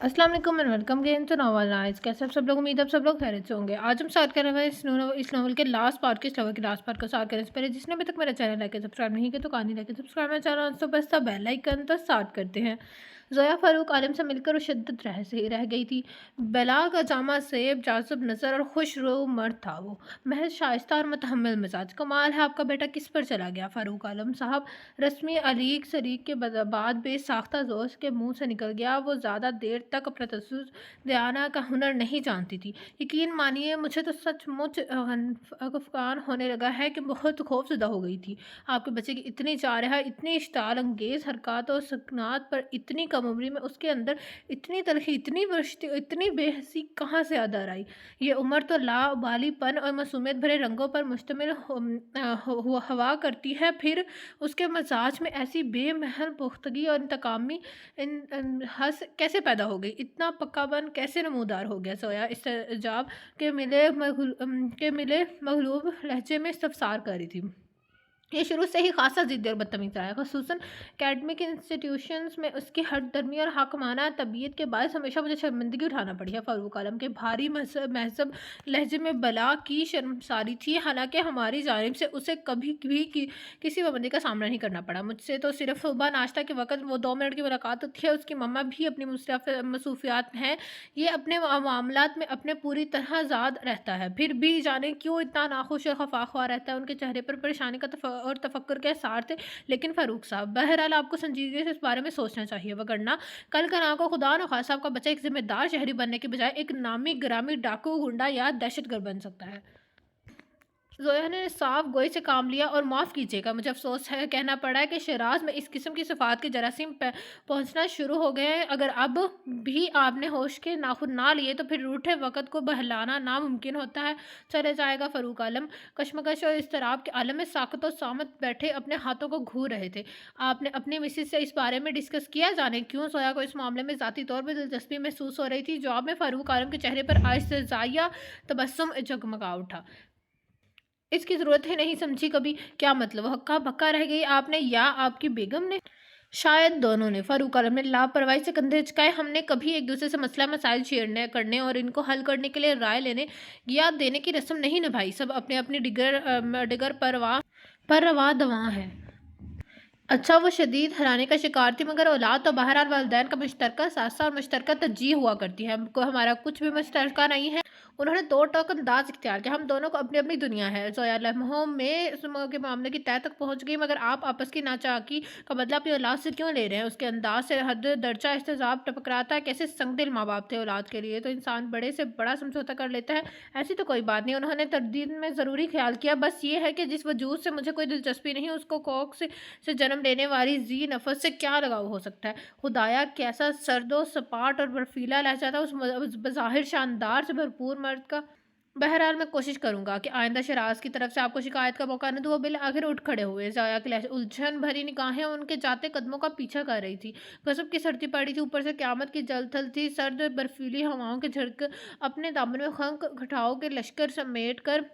अस्सलाम वालेकुम and welcome again to novel nights. कैसे आप सब लोग? उम्मीद है आप सब लोग खैरियत से होंगे। आज हम स्टार्ट कर रहे हैं इस नोवेल के लास्ट पार्ट के, इस नोवेल के लास्ट पार्ट को स्टार्ट करने से पहले जिसने अभी तक मेरा चैनल लाइक सब्सक्राइब नहीं किया तो कहानी लाइक सब्सक्राइब मेरा चैनल तो बस बेल आइकन तो स्टार्ट करते हैं। ज़ोया फ़ारूक आलम से मिलकर वो शिद्दत रह से रह गई थी। बेला का जामा सेब जाजुब नज़र और खुश रो मर्द था वो, महज शाइस्ता और मुतहम्मिल मिजाज। कमाल है, आपका बेटा किस पर चला गया फ़ारूक आलम साहब? रस्मी अलीक शरीक के बाद बेसाख्ता जोश के मुंह से निकल गया। वो ज़्यादा देर तक अपना तसव्वुर दयाना का हुनर नहीं जानती थी। यकीन मानिए, मुझे तो सचमुच अफगान होने लगा है कि बहुत खौफज़दा हो गई थी। आपके बच्चे की इतनी चारह, इतनी इश्ताल अंगेज़ हरकत और सकनात पर इतनी कम उम्री में उसके अंदर इतनी तलखी, इतनी बरश्ती, इतनी बेहसी कहाँ से अदर आई? ये उम्र तो लाबालीपन और मासूमियत भरे रंगों पर मुश्तमिल हवा करती है, फिर उसके मिजाज में ऐसी बेमहल पुख्तगी और इंतकामी हँस कैसे पैदा हो गई? इतना पक्कापन कैसे नमूदार हो गया? सोया इस्तेजाब के मिले मग़लूब लहजे में इस्तफ़सार कर रही थी। ये शुरू से ही खासा ज़िद्दी और बदतमीज़ रहा है, ख़ुसूसन एकेडमिक इंस्टीट्यूशंस में उसकी हठधर्मी और हाकमाना तबीयत के बायस हमेशा मुझे शर्मिंदगी उठाना पड़ी है। फ़ारूक आलम के भारी महज़ब लहजे में बला की शर्मसारी थी, हालांकि हमारी जानिब से उसे कभी भी किसी पाबंदी का सामना नहीं करना पड़ा। मुझसे तो सिर्फ सुबह नाश्ता के वक़्त वो 2 मिनट की मुलाकात होती है। उसकी मम्मा भी अपनी मसरूफियात हैं, ये अपने मामलात में अपने पूरी तरह आज़ाद रहता है, फिर भी जाने क्यों इतना नाखुश और खफा ख्वाह रहता है। उनके चेहरे पर परेशानी का और तफक्कुर के आसार थे। लेकिन फ़ारूक साहब, बहरहाल आपको संजीदगी से इस बारे में सोचना चाहिए, वगरना कल का ना को खुदा न खास्ता आपका बच्चा एक जिम्मेदार शहरी बनने के बजाय एक नामी ग्रामी डाकू, गुंडा या दहशतगर्द बन सकता है। ज़ोया ने साफ गोई से काम लिया। और माफ़ कीजिएगा, मुझे अफ़सोस है कहना पड़ा है कि शराज़ में इस किस्म की सिफ़ात के जरासीम पहुँचना शुरू हो गए हैं। अगर अब भी आपने होश के नाखुन ना लिए तो फिर रूठे वक़्त को बहलाना नामुमकिन होता है। चले जाएगा फ़ारूक आलम कशमकश और इज़्तिराब के आलम में साक़त व सामत बैठे अपने हाथों को घूर रहे थे। आपने अपनी मिसेज़ से इस बारे में डिस्कस किया? जाने क्यों ज़ोया को इस मामले में ज़ाती तौर पर दिलचस्पी महसूस हो रही थी। जवाब में फ़ारूक आलम के चेहरे पर इस्तेज़ाइया तबस्सुम जगमगा उठा। इसकी ज़रूरत ही नहीं समझी कभी। क्या मतलब? हक्का बक्का रह गई आपने या आपकी बेगम ने? शायद दोनों ने। फ़ारूक आलम ने लापरवाही से कंधे हिचकाए। हमने कभी एक दूसरे से मसला मसाइल छेड़ने करने और इनको हल करने के लिए राय लेने या देने की रस्म नहीं निभाई। सब अपने अपनी डिगर पर रवा दवा है। अच्छा, वो शदीद हैरानी का शिकार थी, मगर औलाद तो बहरहाल वालिदैन का मुश्तरका सासा और मुश्तरका तरजीह हुआ करती है। हमको हमारा कुछ भी मुश्तरका नहीं है। उन्होंने दो टोक अंदाज इख्तियार किया। हम दोनों को अपनी अपनी दुनिया है। ज़ोया लम्हों में के मामले की तह तक पहुंच गई। मगर आप आपस की नाचाकी का बदला अपनी औलाद से क्यों ले रहे हैं? उसके अंदाज से हद दर्जा एहतजाब टपक रहा था। कैसे संगदिल माँ बाप थे। औलाद के लिए तो इंसान बड़े से बड़ा समझौता कर लेता है। ऐसी तो कोई बात नहीं। उन्होंने तरदीद में ज़रूरी ख्याल किया। बस ये है कि जिस वजूद से मुझे कोई दिलचस्पी नहीं, उसको कौक से जन्म लेने वाली जी नफस से क्या लगाव हो सकता है? खुदाया, कैसा सर्दो सपाट और बर्फीला लहजा था उस बज़ाहिर शानदार से भरपूर मर्द का। बहरहाल मैं कोशिश करूंगा कि आइंदा शराज की तरफ से आपको शिकायत का मौका न दूं। वो बिल आखिर उठ खड़े हुए। ज़ोया की उलझन भरी निगाहें उनके जाते कदमों का पीछा कर रही थी। गजब की सर्दी पड़ी थी, ऊपर से क़यामत की जलथल थी। सर्द बर्फीली हवाओं के झड़के अपने दामन में खंक घटाओं के लश्कर समेट कर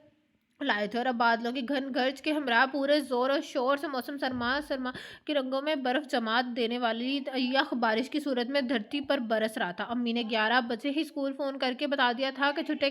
लाए थे, और अब बादलों की घन गर्ज के हमरा पूरे जोर और शोर से मौसम सरमा सरमा के रंगों में बर्फ जमात देने वाली यख बारिश की सूरत में धरती पर बरस रहा था। अम्मी ने 11 बजे ही स्कूल फ़ोन करके बता दिया था कि छुट्टी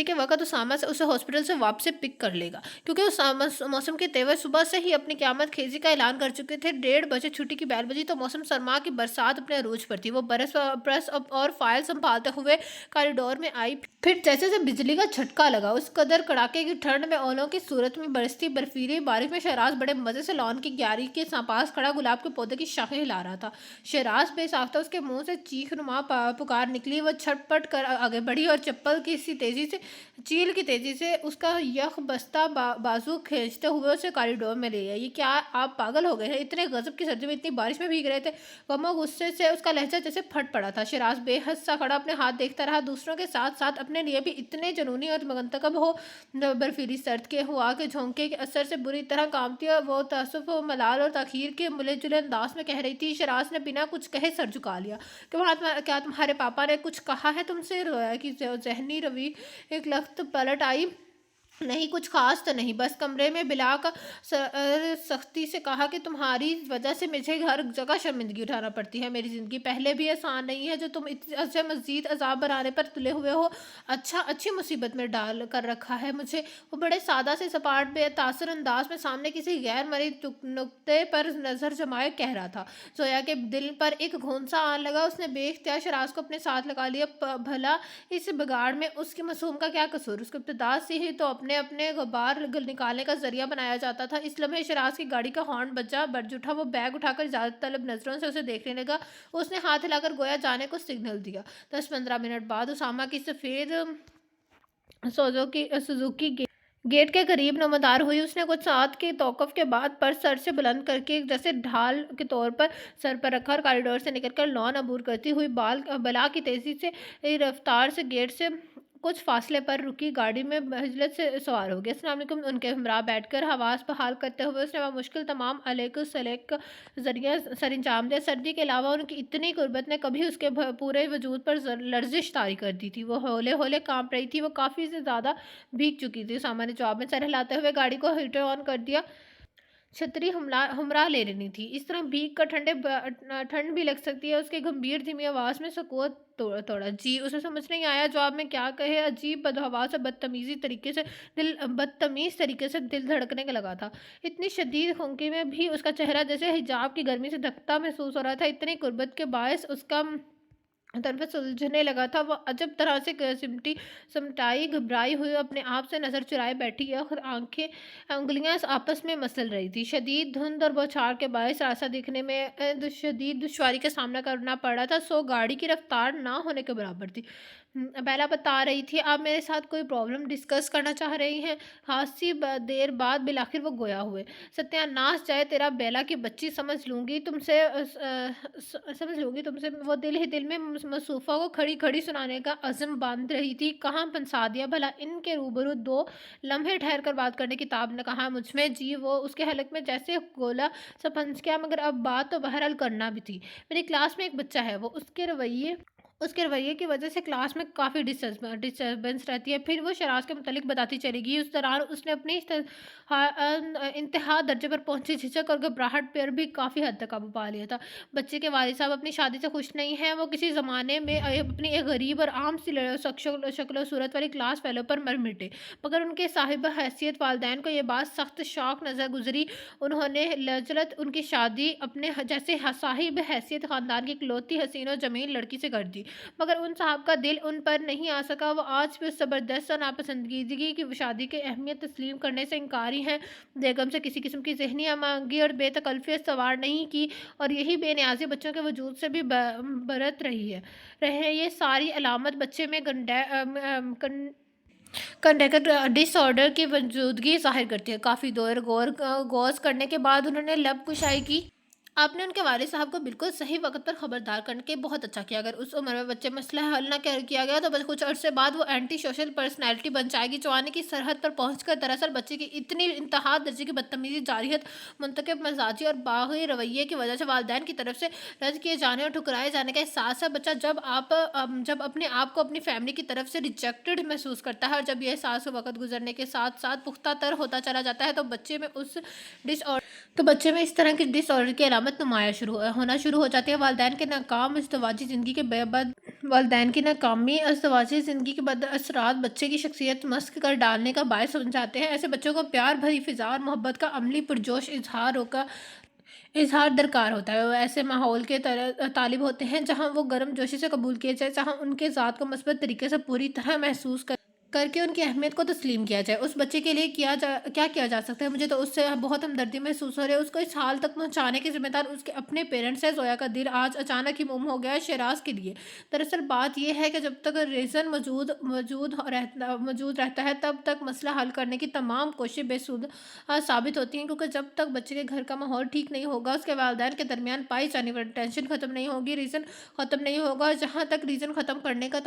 के वक़्त उसामा से उसे हॉस्पिटल से वापसी पिक कर लेगा, क्योंकि उस मौसम के तेवर सुबह से ही अपनी क़यामत खेज़ी का ऐलान कर चुके थे। 1:30 छुट्टी की बेल बजी तो मौसम सरमा की बरसात अपने अरूज पर थी। वो प्रेस और फाइल संभालते हुए कॉरिडोर में आई। फिर जैसे से बिजली का झटका लगा। उस कदर कड़ाके की ठंड में ओलों की सूरत में बरसती बर्फीली बारिश में शहराज बड़े मज़े से लॉन की क्यारी के पास खड़ा गुलाब के पौधे की शाखें हिला रहा था। शहराज बेसाख्ता उसके मुंह से चीख नुमा पुकार निकली। वह छटपट कर आगे बढ़ी और चप्पल की चील की तेजी से उसका यख बस्ता बाजू खींचते हुए उसे कॉरिडोर में ले गया। ये क्या, आप पागल हो गए हैं? इतने गजब की सर्दी में इतनी बारिश में भीग रहे थे? गमो गुस्से से उसका लहजा जैसे फट पड़ा था। शराज बेहद सा खड़ा अपने हाथ देखता रहा। दूसरों के साथ साथ अपने लिए भी इतने जुनूनी और मंतकब हो बर्फीली सर्द के हुआ के झोंके के असर से बुरी तरह कामती और वो तसफ मलाल और ताखीर के मिले जुले अंदाज में कह रही थी। शराज ने बिना कुछ कहे सर झुका लिया। क्या तुम्हारे पापा ने कुछ कहा है तुमसे? रोया की जहनी रवि एक लख्त पलट आई। نہیں کچھ خاص تو نہیں، بس کمرے میں بلا کا سختی سے کہا کہ تمہاری وجہ سے مجھے ہر جگہ شرمندگی اٹھانا پڑتی ہے، میری زندگی پہلے بھی آسان نہیں ہے جو تم اسے مزید عذاب بنانے پر تلے ہوئے ہو، اچھی مصیبت میں ڈال کر رکھا ہے مجھے۔ وہ بڑے سادہ سے سپاٹ بے تاثر انداز میں سامنے کسی غیر مرئی نقطے پر نظر جمائے کہہ رہا تھا۔ زویا کے دل پر ایک گھونسا آن لگا، اس نے بے اختیار شراز کو اپنے ساتھ لگا لیا۔ بھلا اس بگاڑ میں اس کی معصوم کا کیا قصور؟ اس کو ابتدا سے ہی تو اپنے غبار نکالنے کا ذریعہ بنایا جاتا تھا۔ اس لمحے شراز کی گاڑی کا ہارن بجا، برج اٹھا، وہ بیگ اٹھا کر اجازت طلب نظروں سے اسے دیکھنے لگا۔ اس نے ہاتھ ہلا کر گویا جانے کو سگنل دیا۔ 10-15 منٹ بعد اسامہ کی سفید سوزوکی گیٹ کے قریب نمودار ہوئی۔ اس نے کچھ ساتھ کے توقف کے بعد پر سر سے بلند کر کے جیسے ڈھال کے طور پر سر پر رکھا اور کوریڈور سے نکل کر لان عبور کرتی ہوئی بلا کی تیزی سے رفتار سے گیٹ سے کچھ فاصلے پر رکی گاڑی میں بجلت سے سوار ہو گیا۔ السلام علیکم ان کے ہمراہ بیٹھ کر حواس بحال کرتے ہوئے اس نے بمشکل تمام علیق سلیق کا ذریعہ سر انجام دیا۔ سردی کے علاوہ ان کی اتنی قربت نے کبھی اس کے پورے وجود پر لرزش طاری کر دی تھی۔ وہ ہولے ہولے کانپ رہی تھی، وہ کافی سے زیادہ بھیگ چکی تھی۔ اسامہ نے جواب میں سر ہلاتے ہوئے گاڑی کو ہیٹر آن کر دیا۔ چھتری ہمراہ لے لینی تھی، اس طرح بھیگ کر ٹھنڈ بھی لگ سکتی ہے۔ اس کے گمبھیر دھیمی آواز میں سکوت توڑا۔ جی اسے سمجھ نہیں آیا جواب میں کیا کہے۔ عجیب بدحواس اور بدتمیز طریقے سے دل دھڑکنے لگا تھا۔ اتنی شدید خنقی میں بھی اس کا چہرہ جیسے حجاب کی گرمی سے دھکتا محسوس ہو رہا تھا۔ اتنی قربت کے باعث اس کا تنفس سلجھنے لگا تھا۔ وہ عجب طرح سے سمٹائی گھبرائی ہوئی اپنے آپ سے نظر چرائے بیٹھی ہے اور انگلیاں آپس میں مسل رہی تھی۔ شدید دھند اور بوچھار کے باعث راستہ دیکھنے میں شدید دشواری کا سامنا کرنا پڑ رہا تھا۔ گاڑی کی رفتار نہ ہونے کے برابر تھی۔ بیلا بتا رہی تھی آپ میرے ساتھ کوئی پرابلم ڈسکس کرنا چاہ رہی ہیں؟ خاصی دیر بعد بالآخر وہ گویا ہوئے۔ ستیہ ناش جائے تیرا بیلا کی بچی، سمجھ لوں گی تم سے۔ وہ دل ہی دل میں مصوفہ کو کھڑی کھڑی سنانے کا عزم باندھ رہی تھی۔ کہاں پھنسا دیا بھلا ان کے روبرو 2 لمحے ٹھہر کر بات کرنے کی تاب نے کہا مجھ میں۔ جی وہ اس کے حلق میں جیسے گولا سا پھنس گیا، مگر اب بات تو بہرحال کرنا بھی تھی۔ میری کلاس میں ایک بچہ ہے، وہ اس کے رویے کی وجہ سے کلاس میں کافی ڈسٹربنس رہتی ہے۔ پھر وہ شراز کے متعلق بتاتی چلی گئی۔ اس دوران اس نے اپنی انتہا درجے پر پہنچی جھجک اور گھبراہٹ پر بھی کافی حد تک قابو پا لیا تھا۔ بچے کے والد صاحب اپنی شادی سے خوش نہیں ہیں۔ وہ کسی زمانے میں اپنی ایک غریب اور عام سی شکل و صورت والی کلاس فیلو پر مر مٹے، مگر ان کے صاحب حیثیت والدین کو یہ بات سخت شاق نظر گزری۔ انہوں نے لجلت ان کی شادی اپنے جیسے صاحب حیثیت خاندان کی اکلوتی حسین و جمیل لڑکی سے کر دی، مگر ان صاحب کا دل ان پر نہیں آ سکا۔ وہ آج بھی اس زبردست اور ناپسندیدگی کی شادی کی اہمیت تسلیم کرنے سے انکاری ہیں۔ بیگم سے کسی قسم کی ذہنی امانگی اور بے تکلفی استوار نہیں کی، اور یہی بے نیازی بچوں کے وجود سے بھی برت رہی ہے۔ یہ ساری علامت بچے میں کنڈکٹ ڈس آرڈر کی موجودگی ظاہر کرتی ہے۔ کافی دیر غور کرنے کے بعد انہوں نے لب کشائی کی۔ آپ نے ان کے والد صاحب کو بالکل صحیح وقت پر خبردار کرنے کے بہت اچھا کیا۔ اگر اس عمر میں بچے مسئلہ حل نہ کیا گیا تو بس کچھ عرصے بعد وہ اینٹی سوشل پرسنالٹی بن جائے گی۔ جوانی کی سرحد پر پہنچ کر دراصل بچے کی اتنی انتہا درجے کی بدتمیزی، جارحیت، منتخب مزاجی اور باغی رویے کی وجہ سے والدین کی طرف سے رد کیے جانے اور ٹھکرائے جانے کا احساس ہے۔ بچہ جب اپنے آپ کو اپنی فیملی کی طرف سے ریجیکٹڈ محسوس کرتا ہے، اور جب یہ احساس وقت گزرنے کے ساتھ ساتھ پختہ تر ہوتا چلا جاتا ہے، تو بچے میں اس طرح کی ڈس آرڈر کی علامت ہونا شروع ہو جاتی ہے۔ والدین کی ناکامی ازدواجی زندگی کے بد اثرات بچے کی شخصیت مسخ کر ڈالنے کا باعث بن جاتے ہیں۔ ایسے بچوں کو پیار بھری فضا اور محبت کا عملی پرجوش اظہار درکار ہوتا ہے۔ وہ ایسے ماحول کے طالب ہوتے ہیں جہاں وہ گرم جوشی سے قبول کیے جائیں، جہاں ان کے ذات کو مثبت طریقے سے پوری طرح محسوس کر کے ان کی اہمیت کو تسلیم کیا جائے۔ اس بچے کے لیے کیا کیا جا سکتا ہے؟ مجھے تو اس سے بہت ہمدردی محسوس ہو رہی ہے۔ اس کو اس حال تک پہنچانے کے ذمہ دار اس کے اپنے پیرنٹس ہیں۔ زویا کا دل آج اچانک ہی موم ہو گیا شراز کے لیے۔ دراصل بات یہ ہے کہ جب تک ریزن موجود رہتا ہے تب تک مسئلہ حل کرنے کی تمام کوششیں بے سود ثابت ہوتی ہیں، کیونکہ جب تک بچے کے گھر کا ماحول ٹھیک نہیں ہوگا، اس کے والدین کے درمیان پائی جانے والی ٹینشن ختم نہیں ہوگی، ریزن ختم نہیں ہوگا، اور جہاں تک ریزن ختم کرنے کا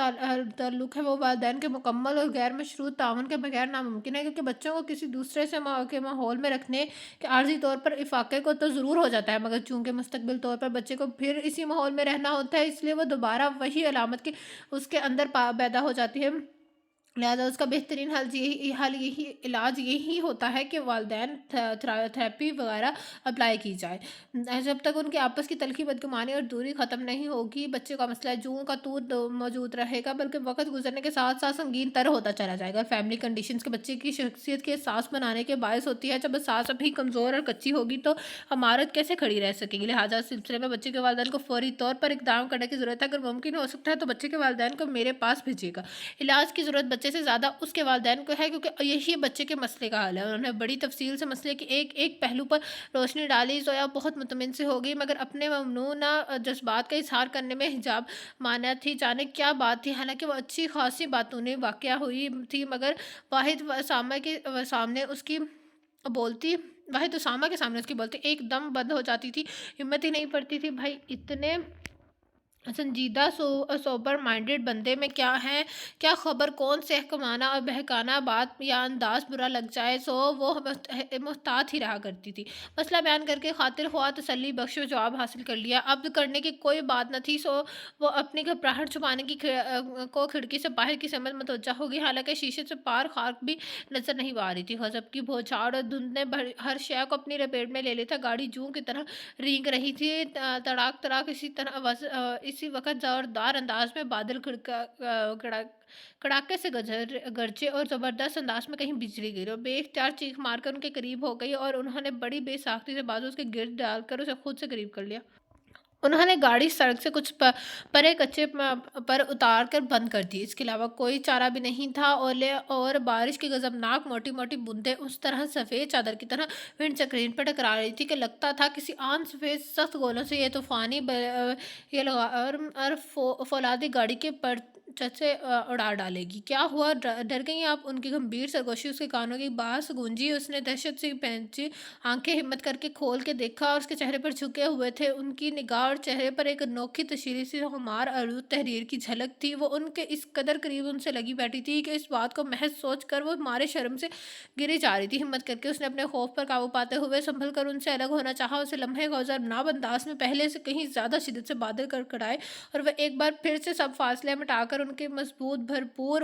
تعلق ہے وہ والدین کے مکمل اور غیر مشروط تعاون کے بغیر ناممکن ہے، کیونکہ بچوں کو کسی دوسرے سے کے ماحول میں رکھنے کے عارضی طور پر افاقے کو تو ضرور ہو جاتا ہے، مگر چونکہ مستقبل طور پر بچے کو پھر اسی ماحول میں رہنا ہوتا ہے، اس لیے وہ دوبارہ وہی علامت کی اس کے اندر پیدا ہو جاتی ہے۔ لہٰذا اس کا بہترین حل یہی علاج یہی ہوتا ہے کہ والدین تھراپی وغیرہ اپلائی کی جائے۔ جب تک ان کے آپس کی تلخی بدگمانی اور دوری ختم نہیں ہوگی، بچے کا مسئلہ جوں کا توں موجود رہے گا، بلکہ وقت گزرنے کے ساتھ ساتھ سنگین تر ہوتا چلا جائے گا۔ فیملی کنڈیشنز کے بچے کی شخصیت کے اساس بنانے کے باعث ہوتی ہے۔ جب اساس ابھی کمزور اور کچی ہوگی تو عمارت کیسے کھڑی رہ سکے گی؟ لہٰذا اس سلسلے میں بچے کے والدین کو فوری طور پر اقدام کرنے کی ضرورت ہے۔ اگر ممکن ہو سکتا ہے تو بچے کے والدین کو میرے پاس بھیجیے گا۔ علاج کی ضرورت بچے سے زیادہ اس کے والدین کو ہے، کیونکہ یہی بچے کے مسئلے کا حل ہے۔ انہوں نے بڑی تفصیل سے مسئلے کے ایک ایک پہلو پر روشنی ڈالی۔ زویا بہت مطمئن سے ہو گئی، مگر اپنے ممنوعہ جذبات کا اظہار کرنے میں حجاب مانع تھی۔ جانے کیا بات تھی، حالانکہ وہ اچھی خاصی باتوں نے واقع ہوئی تھی، مگر واحد اسامہ کے سامنے اس کی بولتی ایک دم بند ہو جاتی تھی، ہمت ہی نہیں پڑتی تھی۔ بھائی اتنے سنجیدہ سوبر مائنڈڈ بندے میں کیا ہے، کیا خبر کون سے احکامانہ اور بہکانہ بات یا انداز برا لگ جائے، سو وہ محتاط ہی رہا کرتی تھی۔ مسئلہ بیان کر کے خاطر خواہ تسلی بخش جواب حاصل کر لیا۔ اب کرنے کی کوئی بات نہ تھی، سو وہ اپنی گھبراہٹ چھپانے کو کھڑکی سے باہر کی سمت متوجہ ہو گئی، حالانکہ شیشے سے پار خاک بھی نظر نہیں آ رہی تھی۔ غضب کی بھوچھاڑ اور دھند نے ہر شے کو اپنی لپیٹ میں لے لیا تھا۔ گاڑی جوں کی طرح رینگ رہی تھی، تڑاک تڑاک اسی وقت زوردار انداز میں بادل کڑاکے سے گرجے اور زبردست انداز میں کہیں بجلی گری اور بے اختیار چیخ مار کر ان کے قریب ہو گئی، اور انہوں نے بڑی بے ساختی سے بازو اس کے گرد ڈال کر اسے خود سے قریب کر لیا۔ انہوں نے گاڑی سڑک سے کچھ پرے کچے پر اتار کر بند کر دی۔ اس کے علاوہ کوئی چارہ بھی نہیں تھا۔ اولے اور بارش کی غضبناک موٹی موٹی بوندیں اس طرح سفید چادر کی طرح ونڈ سکرین پر ٹکرا رہی تھی کہ لگتا تھا کسی آن سفید سخت گولوں سے یہ طوفانی اور فولادی گاڑی کے پرچے سے اڑا ڈالے گی۔ کیا ہوا، ڈر گئیں آپ؟ ان کی گمبھیر سرگوشی اس کے کانوں کی باس گونجی۔ اس نے دہشت سے پہنچی آنکھیں ہمت کر کے کھول کے دیکھا، اور اس کے چہرے پر جھکے ہوئے تھے ان کی نگاہ اور چہرے پر ایک انوکھی تشیری سی خمار آلود تحریر کی جھلک تھی۔ وہ ان کے اس قدر قریب ان سے لگی بیٹھی تھی کہ اس بات کو محض سوچ کر وہ مارے شرم سے گری جا رہی تھی۔ ہمت کر کے اس نے اپنے خوف پر قابو پاتے ہوئے سنبھل کر ان سے الگ ہونا چاہا۔ اسے لمحے گوزرناب انداز میں پہلے سے کہیں زیادہ شدت سے بادل کڑکڑائے، اور وہ ایک بار پھر سے سب فاصلے مٹا کر ان کے مضبوط بھرپور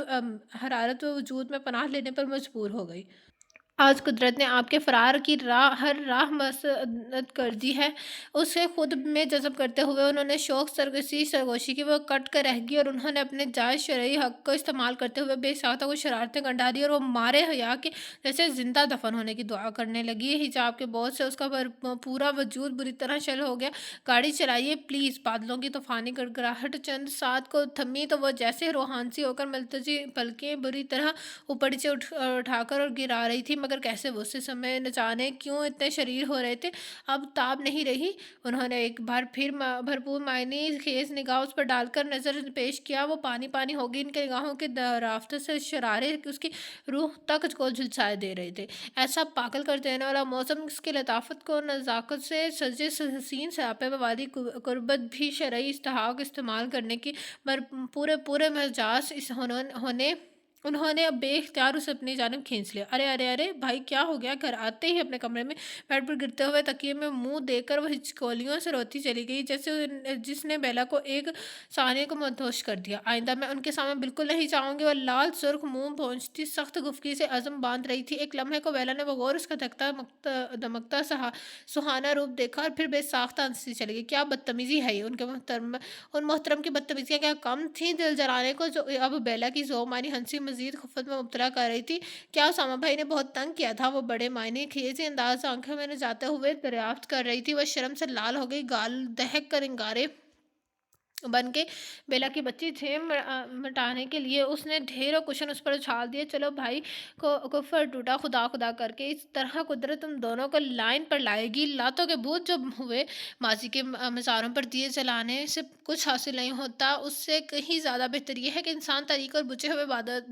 حرارت وجود میں پناہ لینے پر مجبور ہو گئی۔ آج قدرت نے آپ کے فرار کی ہر راہ مسدود کر دی ہے۔ اسے خود میں جذب کرتے ہوئے انہوں نے شوق سرگوشی کی وہ کٹ کر رہ گئی، اور انہوں نے اپنے جائز شرعی حق کو استعمال کرتے ہوئے بے ساختہ کچھ شرارتیں کر ڈالی، اور وہ مارے حیا کے جیسے زندہ دفن ہونے کی دعا کرنے لگی۔ حجاب کے بوجھ سے اس کا پورا وجود بری طرح شل ہو گیا۔ گاڑی چلائیے پلیز۔ بادلوں کی طوفانی گڑگڑاہٹ چند ساتھ کو تھمی تو وہ جیسے روحان سی ہو کر ملتجی پلکیں بری طرح اوپر نیچے اٹھا کر اور گرا رہی تھی، مگر کیسے وہ اس سمے نہ جانے کیوں اتنے شریر ہو رہے تھے، اب تاب نہیں رہی۔ انہوں نے ایک بار پھر بھرپور معنی خیز نگاہ اس پر ڈال کر نظر پیش کیا۔ وہ پانی پانی ہو گئی۔ ان کے نگاہوں کے رافت سے شرارے اس کی روح تک کو جھلسائے دے رہے تھے۔ ایسا پاگل کر دینے والا موسم، اس کی لطافت کو نزاکت سے سجے حسین سراپے میں والی قربت بھی شرعی استحقاق استعمال کرنے کی پورے مجاز انہوں نے اب بے اختیار اسے اپنی جانب کھینچ لیا۔ ارے ارے ارے بھائی، کیا ہو گیا؟ گھر آتے ہی اپنے کمرے میں بیڈ پر گرتے ہوئے تکیے میں منہ دے کر وہ ہچکولیوں سے روتی چلی گئی، جس نے بیلا کو ایک ثانیے کو مدہوش کر دیا۔ آئندہ میں ان کے سامنے بالکل نہیں جاؤں گی۔ وہ لال سرخ منہ پونچھتی سخت گفتگی سے عزم باندھ رہی تھی۔ ایک لمحے کو بیلا نے بغور اس کا دمکتا سہانا روپ دیکھا، اور پھر بے ساختہ ہنستی چلی گئی۔ کیا بدتمیزی ہے یہ! ان محترم کی بدتمیزیاں کیا کم تھیں دل جلانے کو، جو اب بیلا کی ذو معنی ہنسی مزید خفت میں مبتلا کر رہی تھی؟ کیا اسامہ بھائی نے بہت تنگ کیا تھا؟ وہ بڑے معنی خیز انداز سے آنکھوں میں جاتے ہوئے دریافت کر رہی تھی۔ وہ شرم سے لال ہو گئی، گال دہک کر انگارے بن کے بیلا کی بچی جھیم مٹانے کے لیے اس نے ڈھیروں کشن اس پر اچھال دیے۔ چلو بھائی، کفر ٹوٹا خدا خدا کر کے۔ اس طرح قدرت تم دونوں کو لائن پر لائے گی۔ لاتوں کے بھوت جب ہوئے، ماضی کے مزاروں پر دیے جلانے سے کچھ حاصل نہیں ہوتا، اس سے کہیں زیادہ بہتر یہ ہے کہ انسان تاریک اور بجھے ہوئے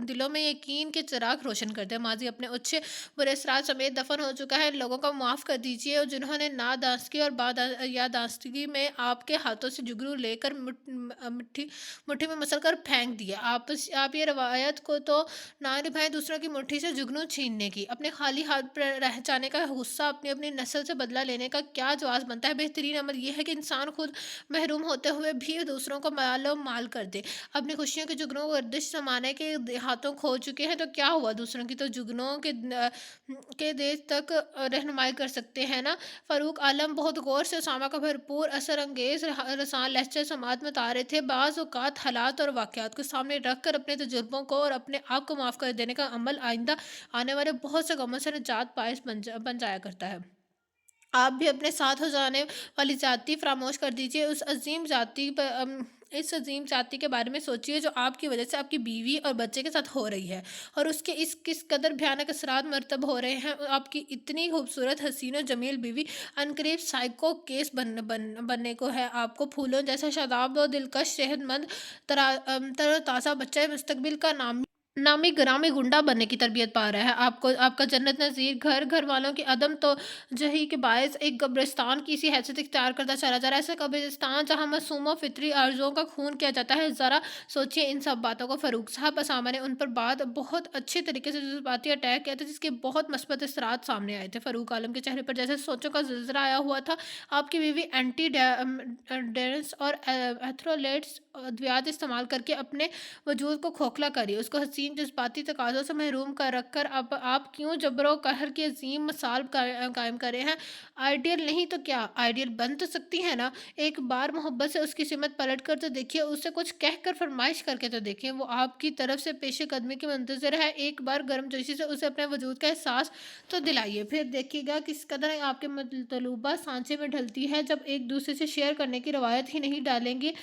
دلوں میں یقین کے چراغ روشن کر دے۔ ماضی اپنے اچھے برے اثرات سمیت دفن ہو چکا ہے۔ لوگوں کو معاف کر دیجیے، اور جنہوں نے نادانستگی اور یادانستگی میں آپ کے ہاتھوں سے جگرو لے کر मुट्ठी मुट्ठी में मसल कर फेंक दिया। आप ये रवायत को तो ना निभाएं दूसरों की मुट्ठी से जुगनू छीनने की। अपने खाली हाथ पर रह जाने का गुस्सा अपनी अपनी नस्ल से बदला लेने का क्या जवाब बनता है। बेहतरीन अमल यह है कि इंसान खुद महरूम होते हुए भी दूसरों को मालो माल कर दे। अपनी खुशियों के जुगनों को गर्दिश जमाने के हाथों खो चुके हैं तो क्या हुआ, दूसरों की तो जुगनों के देश तक रहनुमाई कर सकते हैं ना। फ़ारूक आलम बहुत गौर से उसामा का भरपूर असर अंगेज़ रसान लहज़ा समाअत में उतार रहे थे। बाज़ औक़ात हालात और वाक़यात को सामने रख कर अपने तजुर्बों को और अपने आप को माफ़ कर देने का अमल आइंदा आने वाले बहुत से गमों से निजात पायस बन जाया करता है। आप भी अपने साथ हो जाने वाली जाति फ़रामोश कर दीजिए। इस अज़ीम जाति के बारे में सोचिए जो आपकी वजह से आपकी बीवी और बच्चे के साथ हो रही है, और उसके इस किस कदर भयानक असरात मरतब हो रहे हैं। आपकी इतनी खूबसूरत हसीन और जमील बीवी अनकरीब साइको केस बनने को है। आपको फूलों जैसा शादाब और दिलकश सेहतमंद तरोताज़ा बच्चा मुस्तकबिल का नामी ग्रामी गुंडा बनने की तरबियत पा रहा है। आपको आपका जन्नत नज़ीर घर वालों की अदम तो जही के बायस एक कब्रिस्तान की सी हैसियत इख्तियार करता चला जा रहा है। ऐसा कब्रिस्तान जहाँ मासूम और फितरी आर्ज़ुओं का खून किया जाता है। ज़रा सोचिए इन सब बातों को। फ़ारूक साहब असामा ने उन पर बात बहुत अच्छे तरीके से जज्बाती अटैक किया था, जिसके बहुत मस्बत असरात सामने आए थे। फ़ारूक आलम के चेहरे पर जैसे सोचों का ज़लज़ला आया हुआ था। आपकी बीवी एंटी डेरेंस और एथ्रोलेट्स अद्वियात इस्तेमाल करके अपने वजूद को खोखला करिए, उसको हसीन जज्बाती तकाज़ों से महरूम कर रख कर अब आप क्यों जबरो कहर की अजीम मिसाल कायम करे हैं। आइडियल नहीं तो क्या, आइडियल बन तो सकती है ना। एक बार मोहब्बत से उसकी सिमत पलट कर तो देखिए, उससे कुछ कह कर फरमाइश करके तो देखिए। वो आपकी तरफ से पेशे कदमी की मंतज़र है। एक बार गर्मजोशी से उसे अपने वजूद का एहसास तो दिलाइए, फिर देखिएगा किस कदर आपके मतलूबा सांचे में ढलती है। जब एक दूसरे से शेयर करने की रवायत ही नहीं डालेंगे,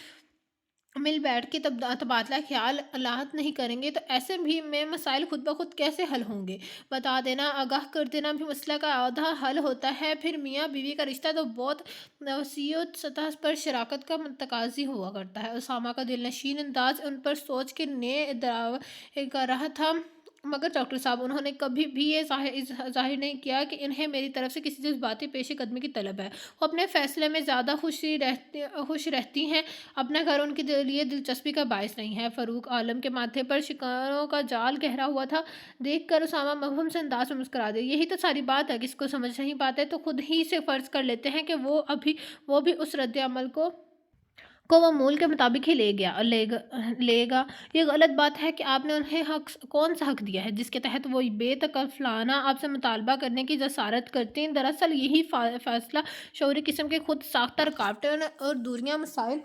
मिल बैठ के तबादला ख्याल अलाहत नहीं करेंगे, तो ऐसे भी में मसाइल खुद ब खुद कैसे हल होंगे। बता देना, आगाह कर देना भी मसला का आधा हल होता है। फिर मियाँ बीवी का रिश्ता तो बहुत वसीयत सतह पर शराकत का तकाजी हुआ करता है। उसामा का दिलनशीन अंदाज उन पर सोच के ने कर रहा था, मगर डॉक्टर साहब उन्होंने कभी भी ये ज़ाहिर नहीं किया कि इन्हें मेरी तरफ से किसी जज्बाती पेशकदमी की तलब है। वो अपने फ़ैसले में ज़्यादा खुश रहती हैं। अपना घर उनके लिए दिलचस्पी का बायस नहीं है। फ़ारूक आलम के माथे पर शिकारों का जाल गहरा हुआ था। देख कर उसामा मबहम से अंदाज में मुस्कुरा दिया। यही तो सारी बात है, किसको समझ नहीं पाते तो खुद ही से फ़र्ज़ कर लेते हैं कि वो भी उस रद्द अमल को वो मूल के मुताबिक ही लेगा। ये गलत बात है कि आपने उन्हें कौन सा हक दिया है जिसके तहत वो बेतकल्लफ़ाना आपसे मुतालबा करने की जसारत करते हैं। दरअसल यही फ़ैसला शऊरी किस्म के खुद साख्ता रुकावटें और दूरियां मसाइल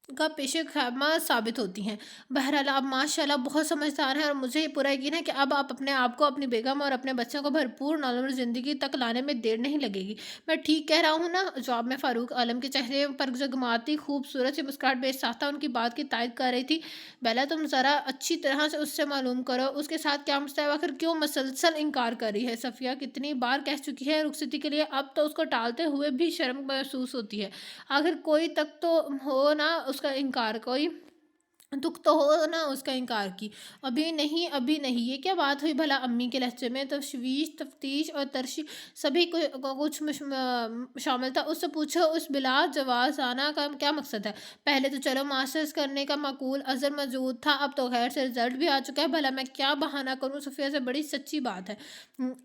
का पेशे खैमा साबित होती हैं। बहरहाल आप माशाल्लाह बहुत समझदार हैं, और मुझे पूरा यकीन है कि अब आप अपने आप को, अपनी बेगम और अपने बच्चों को भरपूर नॉर्मल ज़िंदगी तक लाने में देर नहीं लगेगी। मैं ठीक कह रहा हूँ ना। जवाब में फ़ारूक आलम के चेहरे पर जगमाती खूबसूरत सी मुस्कुराहट बेसाख्ता था, उनकी बात की तायद कर रही थी। बेला, तुम ज़रा अच्छी तरह से उससे मालूम करो उसके साथ क्या मसला है, आखिर क्यों मसलसल इनकार कर रही है। सफ़िया कितनी बार कह चुकी है रुखसती के लिए, अब तो उसको टालते हुए भी शर्म महसूस होती है। आखिर कोई तक तो हो ना उसका इनकार, कोई दुख तो हो ना उसका इनकार की। अभी नहीं, ये क्या बात हुई भला। अम्मी के लहजे में तशवीश, तफ्तीश और तरशी सभी कुछ शामिल था। उससे पूछो, उस बिला जवाज़ आना का क्या मकसद है। पहले तो चलो मास्टर्स करने का माकूल अज़र मौजूद था, अब तो खैर से रिजल्ट भी आ चुका है। भला मैं क्या बहाना करूँ, सुफिया से बड़ी सच्ची बात है।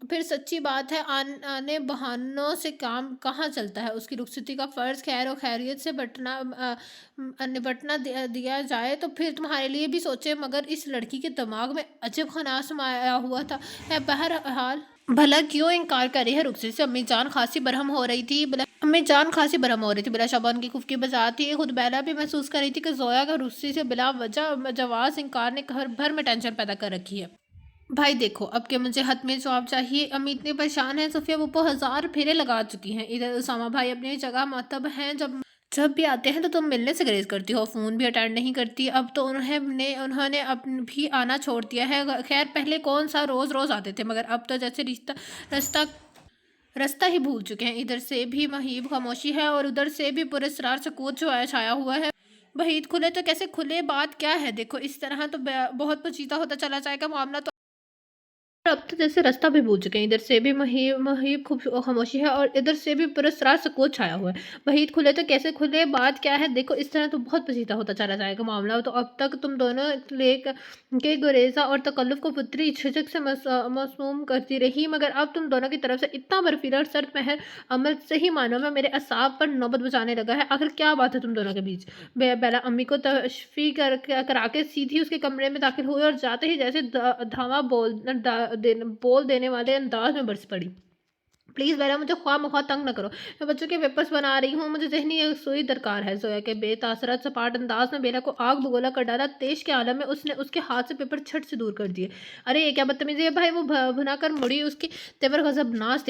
फिर सच्ची बात है, आने बहानों से काम कहाँ चलता है। उसकी रुखसती का फ़र्ज़ खैर और खैरियत से निपटना दिया जाए तो फिर तुम्हारे लिए भी सोचे, मगर इस लड़की के दिमाग में अजब खनास समाया हुआ था। बहरहाल भला क्यों इनकार करे है रुखसती से। अम्मी जान खासी बरहम हो रही थी। बिला शबान की खुफकी बजा थी। खुद बैला भी महसूस कर रही थी कि जोया का रुखसती से बिला वजह जवाज़ इनकार ने घर भर में टेंशन पैदा कर रखी है। भाई देखो, अब के मुझे हद में जवाब चाहिए। अम्मी इतनी परेशान है, सफ़िया वो 1000 फेरे लगा चुकी हैं। इधर उसामा भाई अपनी जगह मुअत्तब हैं, जब जब भी आते हैं तो तुम मिलने से गुरेज करती हो, फ़ोन भी अटेंड नहीं करती। अब तो उन्होंने भी आना छोड़ दिया है। खैर पहले कौन सा रोज़ रोज़ आते थे, मगर अब तो जैसे रास्ता रास्ता ही भूल चुके हैं। इधर से भी महीब खामोशी है और उधर से भी पुरस्रार सकूत छाया हुआ है। वहीद खुले तो कैसे खुले, बात क्या है। देखो इस तरह तो बहुत पेचीदा होता चला जाएगा मामला तो और अब तो जैसे रास्ता भी भूल चुके हैं, इधर से भी मुहीब खूब खामोशी है और इधर से भी पुरस्रार सकूत छाया हुआ है। वहीद खुले तो कैसे खुले, बात क्या है देखो, इस तरह तो बहुत पेचीदा होता चला जाएगा मामला। तो अब तक तुम दोनों के गुरेजा और तकल्लुफ़ को फितरी झिझक से मसमूम करती रही, मगर अब तुम दोनों की तरफ से इतना बर्फीला और सर्द पहर अमल सही मानों में मेरे असाब पर नौबत बचाने लगा है। आखिर क्या बात है तुम दोनों के बीच? बेला अम्मी को तशफ़ी करा के सीधी उसके कमरे में दाखिल हुई और जाते ही जैसे धावा बोल देने वाले अंदाज में बरस पड़ी। प्लीज़ बेला, मुझे ख्वाह-मख्वाह तंग ना करो। मैं बच्चों के पेपर्स बना रही हूँ, मुझे ज़हनी एक सुई दरकार है। ज़ोया के बेतासरत सपाट अंदाज में बेला को आग बगोला कर डाला। तेश के आलम में उसने उसके हाथ से पेपर झट से दूर कर दिए। अरे ये क्या बदतमीज़ी है भाई? वो भुना कर मुड़ी। उसके तेवर गज़बनाक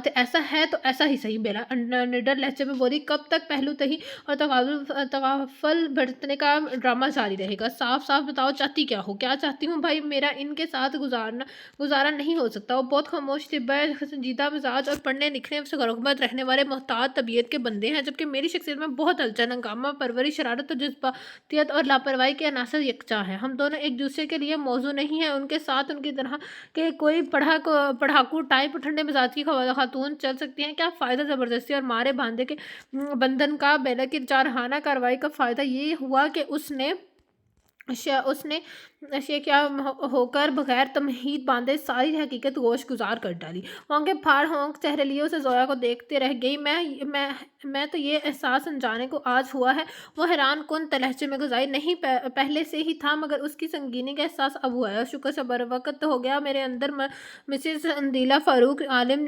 थे। ऐसा है तो ऐसा ही सही, बेला निडर लहजे में बोली। कब तक पहलू तही और तगाफल बरतने का ड्रामा जारी रहेगा? साफ-साफ बताओ, चाहती क्या हो? क्या चाहती हूँ भाई? मेरा इनके साथ गुज़ारा नहीं हो सकता। वो बहुत खामोश थे, संजीदा मिजाज और पढ़ने लिखने से गरगबत रहने वाले मोहतात तबीयत के बंदे हैं, जबकि मेरी शख्सियत में बहुत हलचल, हंगामा परवरी, शरारत और जज्बातियत और लापरवाही के अनासर यकजा हैं। हम दोनों एक दूसरे के लिए मौजू नहीं हैं। उनके साथ उनकी तरह के कोई पढ़ाकू टाइप ठंडे मिजाज की खातून चल सकती हैं क्या? फ़ायदा ज़बरदस्ती और मारे बांधे के बंधन का? बेला की जारहाना कार्रवाई का फ़ायदा ये हुआ कि उसने नशे क्या होकर बगैर तमहीद बांधे सारी हकीकत गोश गुजार कर डाली। होंगे फाड़ होंक चेहरे लिए उसे ज़ोया को देखते रह गई। मैं तो ये एहसास अनजाने को आज हुआ है। वो हैरान कुन तलहजे में गुजारी, नहीं पहले से ही था, मगर उसकी संगीनी का एहसास अब हुआ है। शुक्र से बरवक़्त हो गया। मेरे अंदर मिसेस अंदीला फ़ारूक आलिम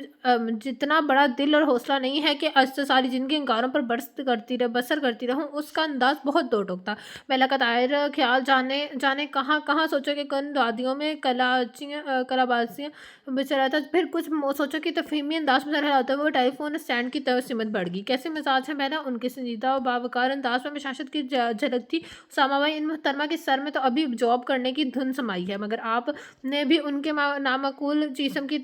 जितना बड़ा दिल और हौसला नहीं है कि आज से सारी ज़िंदगी अंगारों पर बसर करती रहूँ। उसका अंदाज़ बहुत दो टोक था। बेला का दायरा ख़्याल जाने जाने कहाँ सोचो कि कन वादियों में कलाबाजियाँ बिछ रहा था। फिर कुछ सोचो कि तफ़हीमी अंदाज़ में रहते हुए टेलीफोन स्टैंड की तरफ सिमत बढ़ गई। कैसे मिजाज है बेला? उनके संजीदा और बावकार अंदाज़ में बशाशत की झलक थी। उसामा भाई, इन मोहतरमा के सर में तो अभी जॉब करने की धुन समाई है, मगर आपने भी उनके नामाकूल जिस्म की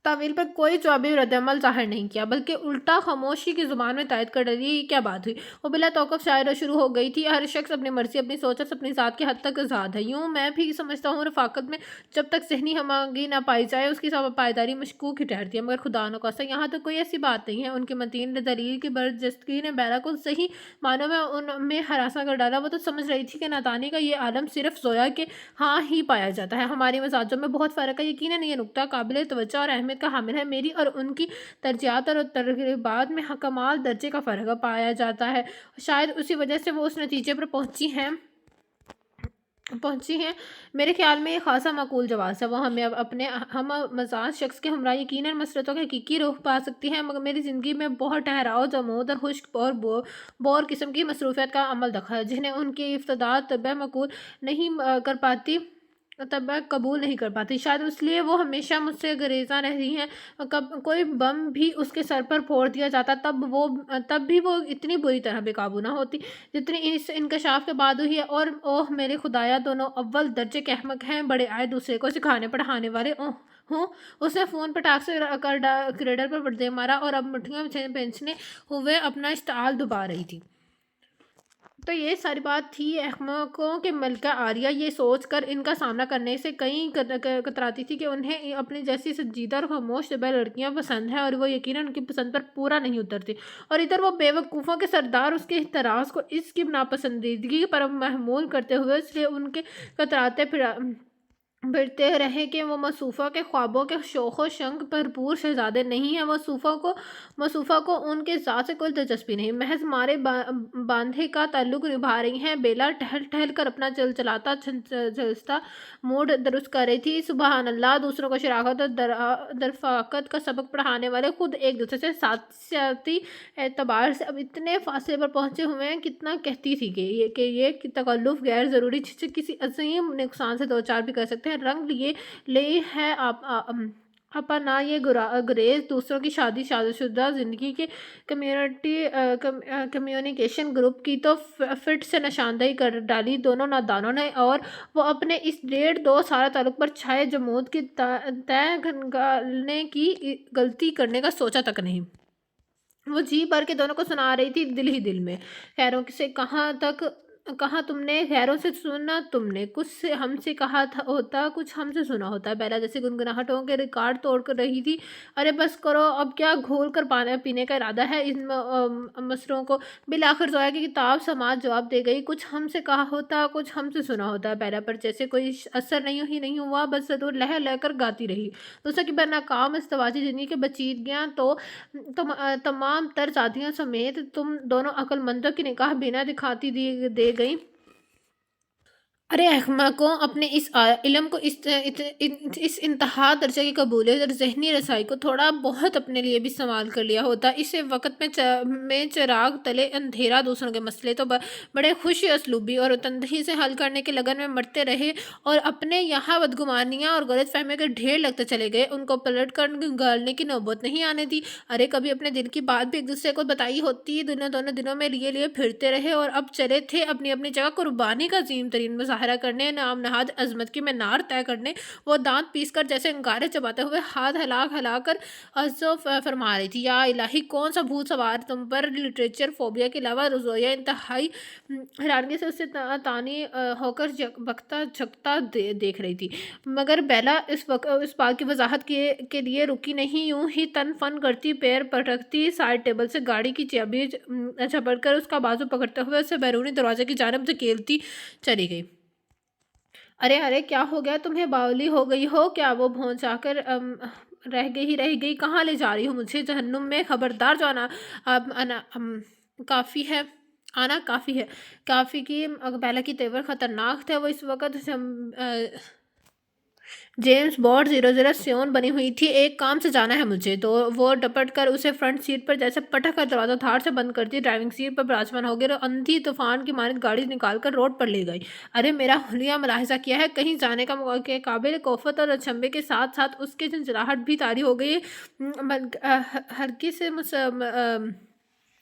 तावील पर कोई जवाबी रद्दअमल ज़ाहिर नहीं किया, बल्कि उल्टा खामोशी की ज़ुबान में तायद कर डाली। ये क्या बात हुई? वो बिला तौक़ुफ़ शायरा शुरू हो गई थी। हर शख्स अपनी मर्ज़ी, अपनी सोच और अपनी ज़ात की हद तक आज़ाद है। यूँ मैं भी समझता हूँ, रफ़ाक़त में जब तक ज़हनी हमआहंगी ना पाई जाए, उसकी पायदारी मशकूक ही ठहरती है। मगर खुदा न ख़ास्ता, यहाँ तो कोई ऐसी बात नहीं है। उनकी मतीन दलील की बरजस्तगी ने बेला को सही मानों में उनमें हरासा कर डाला। वो तो समझ रही थी कि नादानी का ये आलम सिर्फ़ ज़ोया के हाँ ही पाया जाता है। हमारी मिज़ाजों में बहुत फ़र्क है। यकीनन ये नुक्ता काबिल तवज्जो और अहमियत का हामिल है। मेरी और उनकी तरजीहात और तरग़ीबात में कमाल दर्जे का फ़र्क पाया जाता है। शायद उसी वजह से वो उस नतीजे पर पहुँची हैं। मेरे ख़्याल में ये ख़ासा माकूल जवाब है। वो हमें अब अपने हम मज़ाज शख्स के हमरा यकीनन मसरतों की हकीकी रूह पा सकती हैं, मगर मेरी ज़िंदगी में बहुत ठहराव, जमूद और खुश्क और बोर किस्म की मसरूफ़ियत का अमल दखल है, जिन्हें उनकी इफ़्तिदा तब्बे कबूल नहीं कर पाती। शायद इसलिए वो हमेशा मुझसे गुरेज़ां रही हैं। कब कोई बम भी उसके सर पर फोड़ दिया जाता, तब भी वो इतनी बुरी तरह बेकाबू ना होती जितनी इस इंकशाफ के बाद हुई है। और ओह मेरे खुदाया, दोनों अव्वल दर्जे के अहमक हैं, बड़े आए दूसरे को सिखाने पढ़ाने वाले। ओह हो, उसने फ़ोन पटाख से क्रेडल पर दे मारा और अब मुट्ठियों में पेंचने हुए अपना इश्ताल दुबा रही थी। तो ये सारी बात थी अहमकों के मलका आर्या। ये सोचकर इनका सामना करने से कहीं कतराती थी कि उन्हें अपनी जैसी संजीदा और खामोश ज़िबा लड़कियां पसंद हैं, और वो यकीनन उनकी पसंद पर पूरा नहीं उतरती। और इधर वो बेवकूफ़ों के सरदार उसके एतराज़ को इसकी नापसंदीदगी पर महमूल करते हुए इसलिए उनके कतराते फिरते रहे कि वो मसूफ़ा के ख्वाबों के शोख़ो शंख भरपूर शहज़ादे नहीं हैं। मसूफ़ा को उनके ज़ात से कोई दिलचस्पी नहीं, महज मारे बांधे का ताल्लुक़ निभा रही हैं। बेला टहल कर अपना चलचलाता झलसता मूड दुरुस्त कर रही थी। सुबहान अल्लाह, दूसरों को शराफ़त और दरफ़ाक़त का सबक पढ़ाने वाले खुद एक दूसरे से साथी एतबार से अब इतने फ़ासले पर पहुँचे हुए हैं। कितना कहती थी कि ये तकल्लुफ़ गैर ज़रूरी झिझक किसी अज़ीम नुकसान से दो चार भी कर सकते हैं। रंग ले है आपा ना ये गुरेज दूसरों की शादीशुदा ज़िंदगी के कम्युनिकेशन ग्रुप की तो फिट से निशानदेही कर डाली दोनों नादानों ने। और वो अपने इस 1.5-2 साल ताल्लुक़ पर छाए जमूद की तय घनगालने की गलती करने का सोचा तक नहीं। वो जी भर के दोनों को सुना रही थी, दिल ही दिल में। खैरों से कहाँ तक کہا تم نے غیروں سے سنا، تم نے کچھ سے ہم سے کہا تھا ہوتا، کچھ ہم سے سنا ہوتا۔ بیلا جیسے گنگناہٹوں کے ریکارڈ توڑ کر رہی تھی۔ ارے بس کرو، اب کیا گھول کر پانے پینے کا ارادہ ہے ان مصروں کو؟ بالآخر زویا کی کتاب سماعت جواب دے گئی، کچھ ہم سے کہا ہوتا، کچھ ہم سے سنا ہوتا۔ بیلا پر جیسے کوئی اثر نہیں ہوا، بس ضرور لہ لہ کر گاتی رہی۔ دوسرا کہ ناکام استواجی زندگی کے بچیدگیاں تو تمام تر ذاتیوں سمیت تم دونوں عقل مندوں کی نگاہ بنا دکھاتی دے گئی۔ ارے احمقوں، اپنے اس علم کو، اس انتہا درجے کی قبولیت اور ذہنی رسائی کو تھوڑا بہت اپنے لیے بھی استعمال کر لیا ہوتا۔ اس وقت میں چراغ تلے اندھیرا دوسروں کے مسئلے تو بڑے خوش اسلوبی اور تندہی سے حل کرنے کی لگن میں مرتے رہے اور اپنے یہاں بدگمانیاں اور غلط فہمیوں کے ڈھیر لگتے چلے گئے، ان کو پلٹ کر گالنے کی نوبت نہیں آنے دی۔ ارے کبھی اپنے دل کی بات بھی ایک دوسرے کو بتائی ہوتی، دونوں دنوں میں لیے پھرتے رہے اور اب چلے تھے اپنی اپنی جگہ قربانی کا عظیم ترین مظاہرہ کرنے، نام نہاد عظمت کی مینار طے کرنے۔ وہ دانت پیس کر جیسے انگارے چباتے ہوئے ہاتھ ہلا کر عزو فرما رہی تھی، یا الہی کون سا بھوت سوار تم پر؟ لٹریچر فوبیا کے علاوہ زویا انتہائی حیرانگی سے اسے تانی ہو کر بکتا جھکتا دیکھ رہی تھی، مگر بیلا اس بات کی وضاحت کے لیے رکی نہیں، یوں ہی تن فن کرتی، پیر پٹکتی، سائڈ ٹیبل سے گاڑی کی چابی جھپٹ کر اس کا بازو پکڑتے ہوئے اسے بیرونی دروازے کی جانب دھکیلتی چلی گئی۔ ارے کیا ہو گیا تمہیں؟ باولی ہو گئی ہو کیا؟ وہ بھونچا کر رہ گئی، کہاں لے جا رہی ہو مجھے؟ جہنم میں! خبردار، جو کافی ہے آنا کافی ہے۔ کافی کی بیلا کی تیور خطرناک تھے۔ وہ اس وقت جیمز بانڈ 007 بنی ہوئی تھی۔ ایک کام سے جانا ہے مجھے۔ تو وہ ڈپٹ کر اسے فرنٹ سیٹ پر جیسے پٹک کر دروازہ دھاڑ سے بند کرتی ڈرائیونگ سیٹ پر براجمان ہو گئی اور اندھی طوفان کی مانند گاڑی نکال کر روڈ پر لے گئی۔ ارے میرا حلیہ ملاحظہ کیا ہے؟ کہیں جانے کے قابل کوفت اور اچنبھے کے ساتھ ساتھ اس کی جھنجھلاہٹ بھی طاری ہو گئی۔ ہلکی سے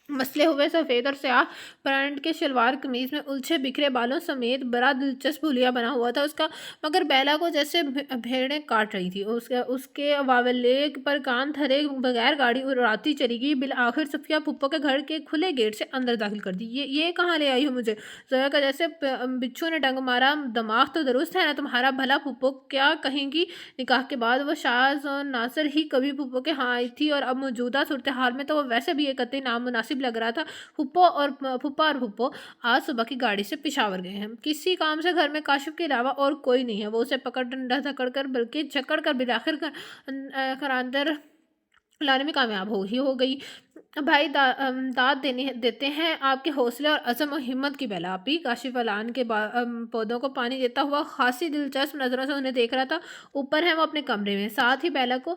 مسلے ہوئے سفید اور سیاہ پرنٹ کے شلوار قمیض میں الجھے بکھرے بالوں سمیت بڑا دلچسپ حلیہ بنا ہوا تھا اس کا، مگر بیلا کو جیسے بھیڑیں کاٹ رہی تھی۔ اس کے واولے پر کان دھرے بغیر گاڑی اڑاتی چلی گئی۔ بالآخر صفیہ پھپھو کے گھر کے کھلے گیٹ سے اندر داخل کر دی۔ یہ کہاں لے آئی ہو مجھے؟ زویا کا جیسے بچھو نے ڈنگ مارا۔ دماغ تو درست ہے نا تمہارا بھلا پھپھو کیا کہیں گی؟ نکاح کے بعد وہ شاذ و نادر ہی کبھی پھپھو کے ہاں آئی تھی اور اب موجودہ صورتحال میں تو وہ ویسے بھی ایک قطعی نامناسب لگ رہا تھا۔ پھپھو اور پھپھو آج صبح کی گاڑی سے پشاور گئے ہیں۔ کسی کام سے گھر میں کاشف کے علاوہ اور کوئی نہیں ہے۔ وہ اسے پکڑ ڈنڈا دھکڑ کر بلکہ جکڑ کر بالآخر اندر لانے میں کامیاب ہو گئی۔ بھائی داد دیتے ہیں آپ کے حوصلے اور عزم و ہمت کی۔ بیلا آپی، کاشف اعلان کے پودوں کو پانی دیتا ہوا خاصی دلچسپ نظروں سے انہیں دیکھ رہا تھا۔ اوپر ہے وہ اپنے کمرے میں، ساتھ ہی بیلا کو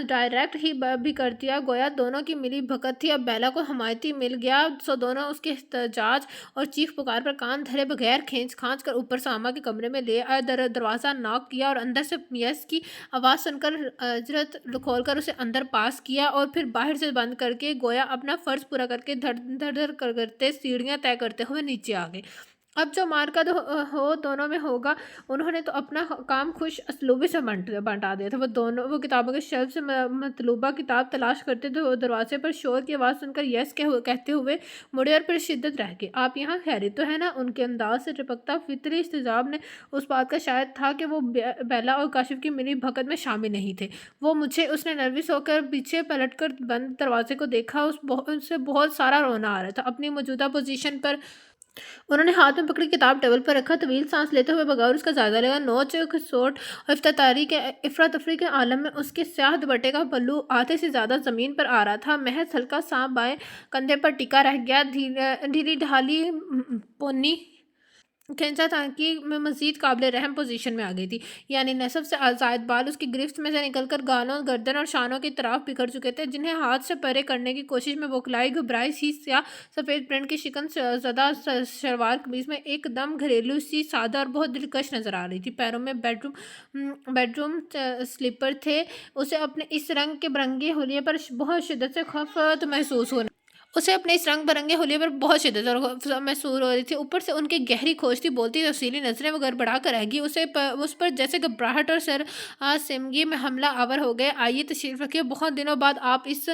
ڈائریکٹ ہی بھی کر دیا، گویا دونوں کی ملی بھگت تھی۔ اب بیلا کو حمایتی مل گیا سو دونوں اس کے احتجاج اور چیخ پکار پر کان دھرے بغیر کھینچ کھانچ کر اوپر ساما کے کمرے میں لے آئے، دروازہ ناک کیا اور اندر سے یس کی آواز سن کر اجرت کھول کر اسے اندر پاس کیا اور پھر باہر سے بند کر کے گویا اپنا فرض پورا کر کے دھڑ کرتے سیڑھیاں طے کرتے ہوئے نیچے آ گئے۔ اب جو مارکا ہو دونوں میں ہوگا۔ انہوں نے تو اپنا کام خوش اسلوبی سے بانٹا دیا تھا۔ وہ کتابوں کے شیلف سے مطلوبہ کتاب تلاش کرتے تھے۔ وہ دروازے پر شور کی آواز سن کر یس کہتے ہوئے مڑے اور پھر شدت رہ گئے۔ آپ یہاں خیریت تو ہے نا؟ ان کے انداز سے ٹپکتا فطری استجاب نے اس بات کا شاہد تھا کہ وہ بیلا اور کاشف کی ملی بھگت میں شامل نہیں تھے۔ اس نے نروس ہو کر پیچھے پلٹ کر بند دروازے کو دیکھا۔ اس سے بہت سارا رونا آ رہا تھا۔ اپنی موجودہ پوزیشن پر انہوں نے ہاتھ میں پکڑی کتاب ٹیبل پر رکھا، طویل سانس لیتے ہوئے بغور اس کا جائزہ لیا۔ نوچ کھسوٹ اور افراتفری کے عالم میں اس کے سیاہ دوپٹے کا پلو آدھے سے زیادہ زمین پر آ رہا تھا، محض ہلکا سا بائیں کندھے پر ٹکا رہ گیا۔ ڈھیلی ڈھالی پونی کھینچا تاکہ میں مزید قابل رحم پوزیشن میں آ گئی تھی، یعنی نصف سے زائد بال اس کی گرفت میں سے نکل کر گالوں، گردن اور شانوں کی طرف بکھر چکے تھے، جنہیں ہاتھ سے پرے کرنے کی کوشش میں بوکھلائی گھبرائی سی سیاہ سفید پرنٹ کی شکن زدہ شلوار قمیض میں ایک دم گھریلو سی سادہ اور بہت دلکش نظر آ رہی تھی۔ پیروں میں بیڈ روم سلیپر تھے۔ اسے اپنے اس رنگ کے برنگے حلیے پر بہت شدت سے خفت محسوس ہو رہی تھی۔ اوپر سے ان کی گہری کھوجتی بولتی تفصیلی نظریں وہ گڑبڑا کر رہ گئی۔ اس پر جیسے گھبراہٹ اور سرسمگی میں حملہ آور ہو گئے۔ آئیے تشریف رکھیے، بہت دنوں بعد آپ اس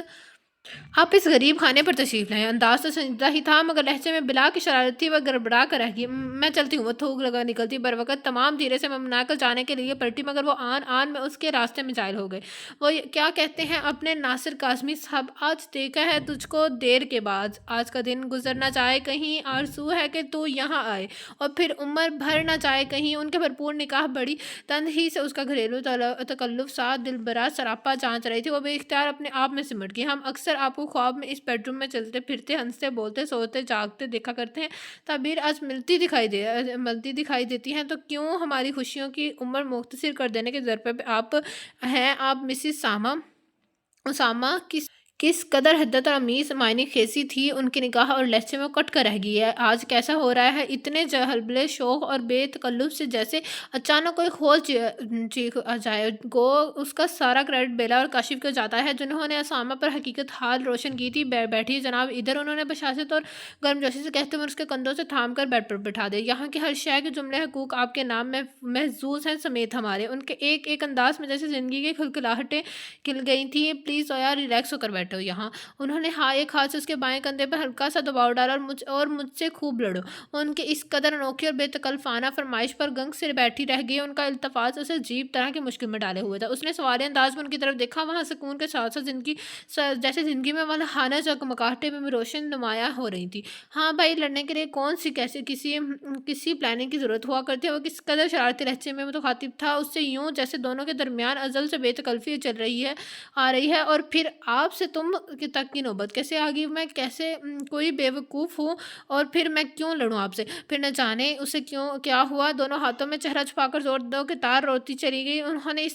आप इस गरीब खाने पर तशरीफ़ लाएँ। अंदाज़ तो संजीदा ही था मगर लहज़े में बिला की शरारत थी, वह गड़बड़ा कर रह गई। मैं चलती हूँ। वो थूक लगा निकलती बरवक़्त तमाम धीरे से मनाकर जाने के लिए पलटी मगर वो आन में उसके रास्ते में ज़ाहिर हो गए। वो क्या कहते हैं अपने नासिर काज़मी साहब, आज देखा है तुझको देर के बाद। आज का दिन गुज़र ना जाए कहीं, आरज़ू है कि तू यहाँ आए और फिर उम्र भर ना जाए कहीं। उनके भरपूर निगाह बड़ी तंदही से उसका घरेलू तकल्लुफ़ सा दिलबरा सरापा जाँच रही थी। वो बेइख्तियार अपने आप में सिमट गई। हम अक्सर आपको ख्वाब में इस बेडरूम में चलते फिरते, हंसते बोलते सोते जागते देखा करते हैं। ताबीर आज मिलती दिखाई देती हैं, तो क्यों हमारी खुशियों की उम्र मुख्तसर कर देने के ज़र पे आप हैं। आप मिसिस उसामा किस कदर हिद्दत और अमीर मायने खेसी थी उनकी निगाह और लहजे में कट कर रह गई है। आज कैसा हो रहा है इतने जहलबले शौक और बेतकल्लुफ़ से, जैसे अचानक कोई खोल चीख आ जाए। गो उसका सारा क्रेडिट बेला और काशिफ को जाता है जिन्होंने असामा पर हकीकत हाल रोशन की थी। बैठिए जनाब इधर, उन्होंने बशाशत और गर्मजोशी से कहते हुए उसके कंधों से थाम कर बेड पर बिठा दिया। यहाँ की हर शय के जुमले हकूक आपके नाम में महजूज हैं समेत हमारे। उनके एक एक अंदाज में जैसे ज़िंदगी की खिलखिलाहटें खिल गई थी। प्लीज़ यार रिलैक्स होकर बैठो यहाँ। उन्होंने एक हाथ से उसके बाएं कंधे पर हल्का सा दबाव डाला और मुझसे खूब लड़ो। उनके इस कदर अनोखी और बेतकल्लफाना फरमाइश पर गंग से बैठी रह गई। उनका इल्तफात उसे अजीब तरह की मुश्किल में डाले हुए था। उसने सवालिया अंदाज में उनकी तरफ देखा। वहाँ सुकून के साथ साथ जैसे ज़िंदगी में वाला चकमकाहटें में रोशन नुमाया हो रही थी। हाँ भाई, लड़ने के लिए कौन सी कैसे किसी प्लानिंग की ज़रूरत हुआ करती है। वो किस कदर शरारती लहजे में मुखातिब था उससे, यूँ जैसे दोनों के दरमियान अज़ल से बेतकल्फ़ी चल रही है आ रही है। और फिर आपसे तुम की तक की नौबत कैसे आ गई। मैं कैसे कोई बेवकूफ़ हूँ और फिर मैं क्यों लड़ूँ आपसे। फिर न जाने उसे क्या हुआ, दोनों हाथों में चेहरा छुपाकर ज़ोर दो के तार रोती चली गई। उन्होंने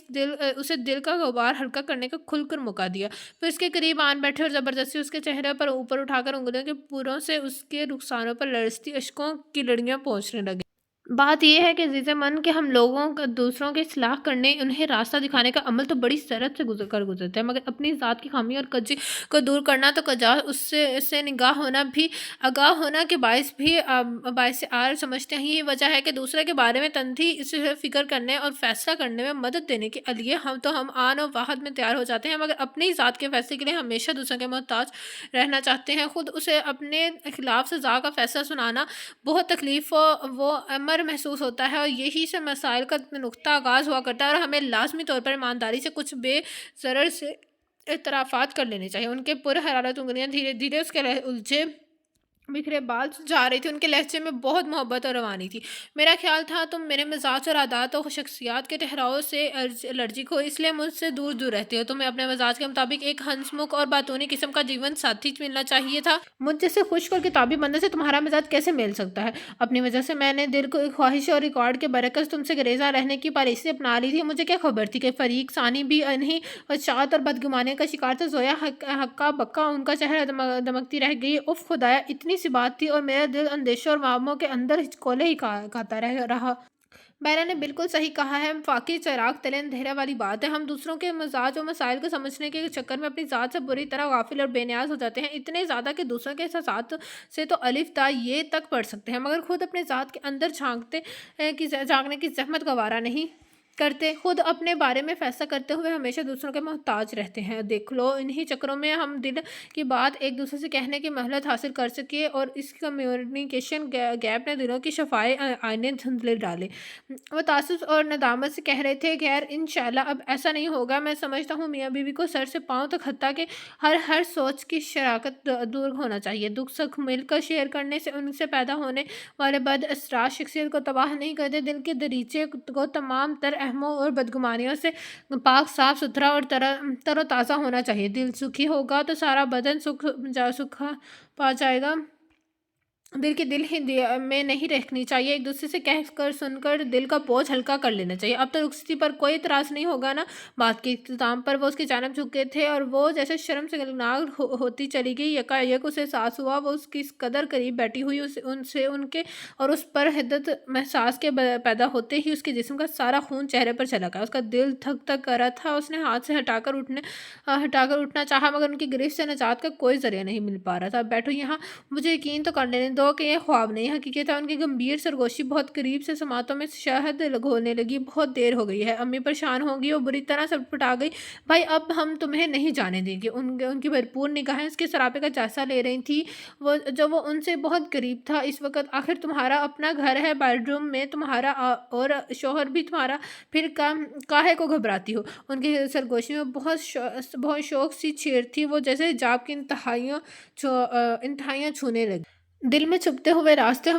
उसे दिल का गुबार हल्का करने का खुलकर मौका दिया। फिर उसके करीब आन बैठे और ज़बरदस्ती उसके चेहरे पर ऊपर उठाकर उंगलियों के पूरों से उसके रुखसानों पर लरसती अश्कों की लड़ियाँ पोंछने लगे। बात ये है कि अज़ीज़ मन कि हम लोगों का दूसरों की इस्लाह करने, उन्हें रास्ता दिखाने का अमल तो बड़ी सरत से गुज़रते हैं, मगर अपनी ज़ात की ख़ामी और कजी को दूर करना तो कजा उससे निगाह होना भी आगाह होना के बाइस आर समझते हैं। यही वजह है कि दूसरे के बारे में तंथी से फ़िक्र करने और फ़ैसला करने में मदद देने के लिए हम आन और वाहद में तैयार हो जाते हैं, मगर अपनी ज़ात के फ़ैसले के लिए हमेशा दूसरों के मोहताज रहना चाहते हैं। खुद उसे अपने खिलाफ सज़ा का फ़ैसला सुनाना बहुत तकलीफ़ वो अमर महसूस होता है, और यही से मसाइल का नुक्ता आगाज़ हुआ करता है। और हमें लाज़मी तौर पर ईमानदारी से कुछ बेज़रर से इतराफ़ात कर लेने चाहिए। उनके पुरहरारत उंगलियाँ धीरे धीरे उसके उलझे बिखरे बाल जा रही थी। उनके लहजे में बहुत मोहब्बत और रवानी थी। मेरा ख्याल था तुम मेरे मिजाज और आदात और शख्सियात के ठहराव से एलर्जिक हो, इसलिए मुझसे दूर दूर रहते हो। तुम्हें अपने मिजाज के मुताबिक एक हंसमुख और बातूनी किस्म का जीवन साथी मिलना चाहिए था। मुझ जैसे खुश्क और किताबी बंदे से तुम्हारा मिजाज कैसे मिल सकता है। अपनी वजह से मैंने दिल को ख्वाहिश और रिकॉर्ड के बरकस तुमसे गरेजा रहने की पॉलिसी अपना ली थी। मुझे क्या खबर थी कि फरीक सानी भी इन्हीं वशात और बदगुमानी का शिकार था। जोया हक्का बक्का, उनका चेहरा दमकती रह गई। उफ खुदाया, इतनी सी बात थी और मेरा दिल अंदेशों और वाहमों के अंदर हिचकोले ही खाता रहा। बैरा ने बिल्कुल सही कहा है। वाकई चिराग तले अंधेरा वाली बात है। हम दूसरों के मिजाज और मसाइल को समझने के चक्कर में अपनी ज़ात से बुरी तरह गाफिल और बेनियाज हो जाते हैं, इतने ज़्यादा कि दूसरों के एहसासात से तो अलिफ ता ये तक पढ़ सकते हैं, मगर खुद अपने ज़ात के अंदर झांकने की जहमत गवारा नहीं करते। खुद अपने बारे में फैसला करते हुए हमेशा दूसरों के मोहताज रहते हैं। देख लो, इन्हीं चक्करों में हम दिल की बात एक दूसरे से कहने की मोहलत हासिल कर सके, और इस कम्युनिकेशन गैप ने दिलों की शफाई आईने धुंधले डाले। वो तासुस और नदामत से कह रहे थे, खैर इंशाल्लाह अब ऐसा नहीं होगा। मैं समझता हूँ मियाँ बीवी को सर से पाँव तक हत्ता के हर सोच की शराकत दूर होना चाहिए। दुख सुख मिलकर शेयर करने से उनसे पैदा होने वाले बद असरात शख्सियत को तबाह नहीं करते। दिल के दरीचे को तमाम तर अहमों और बदगुमानियों से पाक साफ सुथरा और तरोताज़ा होना चाहिए। दिल सुखी होगा तो सारा बदन सुख पा जाएगा। दिल की में नहीं रखनी चाहिए। एक दूसरे से कह कर सुनकर दिल का बोझ हल्का कर लेना चाहिए। अब तो रुखसती पर कोई इतराज़ नहीं होगा ना। बात के इख्तिताम पर वो उसकी जानिब झुके थे और वो जैसे शर्म से गलनाग होती चली गई। यकायक उसे एहसास हुआ वो उसकी इस कदर करीब बैठी हुई उनसे उनके और उस पर हिद्दत महसास के पैदा होते ही उसके जिस्म का सारा खून चेहरे पर चला गया। उसका दिल थक थक कर रहा था। उसने हाथ से हटाकर उठना चाहा, मगर उनकी गिरफ्त से निजात का कोई जरिया नहीं मिल पा रहा था। बैठो यहाँ, मुझे यकीन तो कर लेने दो कि ये ख्वाब नहीं हकीकत है। उनकी गंभीर सरगोशी बहुत करीब से समातों में शहद घोलने लगी। बहुत देर हो गई है, अम्मी परेशान होंगी और बुरी तरह सटपटा गई। भाई अब हम तुम्हें नहीं जाने देंगे। उनकी भरपूर निगाहें उसके सरापे का जायजा ले रही थी, वो उनसे बहुत करीब था इस वक्त। आखिर तुम्हारा अपना घर है, बेडरूम में तुम्हारा और शोहर भी तुम्हारा, फिर काहे को घबराती हो। उनकी सरगोशी में बहुत शौक सी छेड़ थी। वो जैसे हिजाब की इंतहाइयाँ छूने लगी। दिल में छुपते हुए रस्ते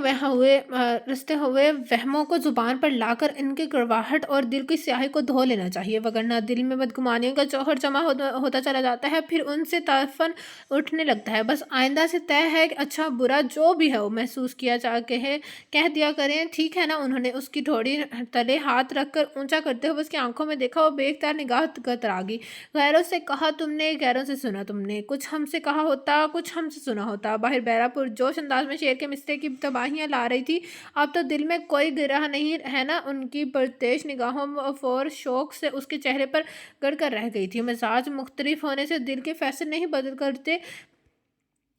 हुए वहमों को जुबान पर लाकर इनकी कड़वाहट और दिल की स्याही को धो लेना चाहिए, वगरना दिल में बदगुमानियों का जौहर जमा होता चला जाता है, फिर उनसे ताफन उठने लगता है। बस आइंदा से तय है कि अच्छा बुरा जो भी है वो महसूस किया जा कह दिया करें, ठीक है ना। उन्होंने उसकी ठोड़ी तले हाथ रखकर ऊंचा करते हुए उसकी आंखों में देखा। वो बेख्तियार निगाह कतरा गई। गैरों से कहा तुमने, गैरों से सुना तुमने। कुछ हमसे कहा होता, कुछ हमसे सुना होता। बाहर बहरापुर जोश अंदाज में शेर के मिस्ते की तबाहियां ला रही थी। अब तो दिल में कोई गिरह नहीं है ना। उनकी परतेश निगाहों और शौक से उसके चेहरे पर गड़ कर रह गई थी। मिजाज मुख्तलिफ होने से दिल के फैसले नहीं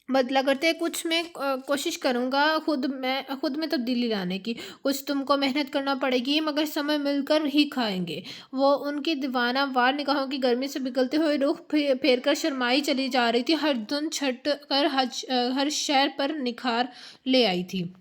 बदला करते। कुछ मैं कोशिश करूँगा खुद में तब्दीली लाने की। कुछ तुमको मेहनत करना पड़ेगी, मगर समय मिलकर ही खाएंगे। वो उनकी दीवाना वार निगाहों की गर्मी से पिघलते हुए रुख फेर कर शर्माई चली जा रही थी। हर धुन छट कर हर शहर पर निखार ले आई थी।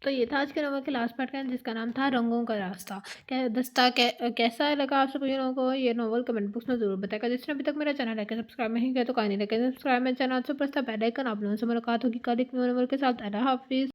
तो ये था आज के नोवेल के लास्ट पार्ट का, जिसका नाम था रंगों का रास्ता। कैसा लगा आप सभी लोगों को ये नोवेल, कमेंट बॉक्स में जरूर बताएगा। जिसने अभी तक मेरा चैनल लाइक सब्सक्राइब नहीं किया तो कहीं नहीं, सब्सक्राइब मेरे चैनल से, प्रेस द बेल आइकन। आप लोगों से मुलाकात होगी कल एक न्यू नोवेल के साथ। अल्लाह हाफिज़।